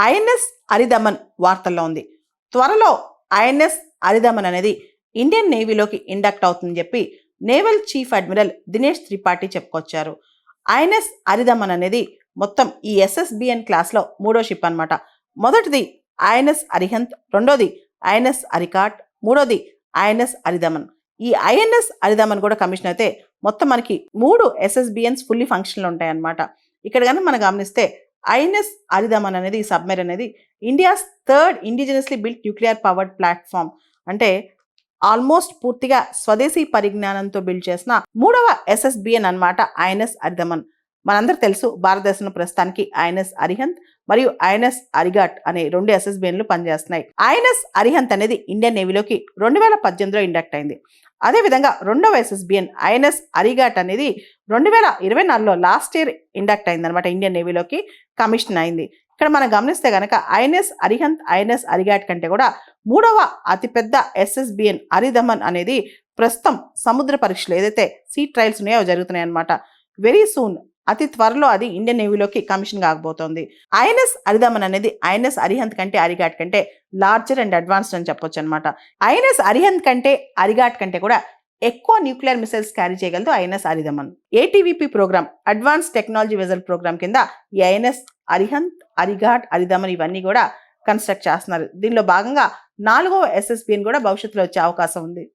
INS అరిదమన్ వార్తల్లో ఉంది. త్వరలో ఐఎన్ఎస్ అరిదమన్ అనేది ఇండియన్ నేవీలోకి ఇండక్ట్ అవుతుందని చెప్పి naval chief admiral Dinesh Tripathi చెప్పుకొచ్చారు. ఐఎన్ఎస్ అరిదమన్ అనేది మొత్తం ఈ ఎస్ఎస్బిఎన్ క్లాస్లో 3వ షిప్ అనమాట. మొదటిది ఐఎన్ఎస్ అరిహంత్, రెండోది ఐఎన్ఎస్ అరికాట్, మూడోది ఐఎన్ఎస్ అరిదమన్. ఈ ఐఎన్ఎస్ అరిదమన్ కూడా కమిషన్ అయితే మొత్తం మనకి 3 ఎస్ఎస్బిఎన్స్ ఫుల్లీ ఫంక్షన్లు ఉంటాయన్నమాట. ఇక్కడ కనుక మనం గమనిస్తే ఐఎన్ఎస్ అరిదమన్ అనేది సబ్మెరైన్ అనేది India's third indigenously built nuclear powered platform, అంటే ఆల్మోస్ట్ పూర్తిగా స్వదేశీ పరిజ్ఞానంతో బిల్డ్ చేసిన 3వ ఎస్ఎస్బిఎన్ అనమాట ఐఎన్ఎస్ అరిదమన్. మనందరూ తెలుసు భారతదేశంలో ప్రస్తుతానికి ఐఎన్ఎస్ అరిహంత్ మరియు ఐఎన్ఎస్ అరిగాట్ అనే 2 ఎస్ఎస్బిఎన్లు పనిచేస్తున్నాయి. ఐఎన్ఎస్ అరిహంత్ అనేది ఇండియన్ నేవీలోకి 2018లో ఇండక్ట్ అయింది. అదేవిధంగా 2వ ఎస్ఎస్బిఎన్ ఐఎన్ఎస్ అరిగాట్ అనేది 2024లో లాస్ట్ ఇయర్ ఇండక్ట్ అయింది అనమాట. ఇండియన్ నేవీలోకి కమిషన్ అయింది. ఇక్కడ మనం గమనిస్తే కనుక ఐఎన్ఎస్ అరిహంత్ ఐఎన్ఎస్ అరిగాట్ కంటే కూడా 3వ అతిపెద్ద ఎస్ఎస్బిఎన్ అరిదమన్ అనేది ప్రస్తుతం సముద్ర పరీక్షలు ఏదైతే సీ ట్రయల్స్ ఉన్నాయో జరుగుతున్నాయి అనమాట. వెరీ సూన్, అతి త్వరలో అది ఇండియన్ నేవీలోకి కమిషన్ కాకపోతుంది. ఐఎన్ఎస్ అరిదమన్ అనేది ఐఎన్ఎస్ అరిహంత్ కంటే అరిగాట్ కంటే లార్జర్ అండ్ అడ్వాన్స్డ్ అని చెప్పొచ్చు అనమాట. ఐఎన్ఎస్ అరిహంత్ కంటే అరిగాట్ కంటే కూడా ఎక్కువ న్యూక్లియర్ మిసైల్స్ క్యారీ చేయగలదు INS Aridhaman. ATVP program, advance technology vessel program కింద ఈ ఐఎన్ఎస్ అరిహంత్, అరిగాట్, అరిదమన్ ఇవన్నీ కూడా కన్స్ట్రక్ట్ చేస్తున్నారు. దీనిలో భాగంగా 4వ ఎస్ఎస్బిఎన్ కూడా భవిష్యత్తులో వచ్చే అవకాశం ఉంది.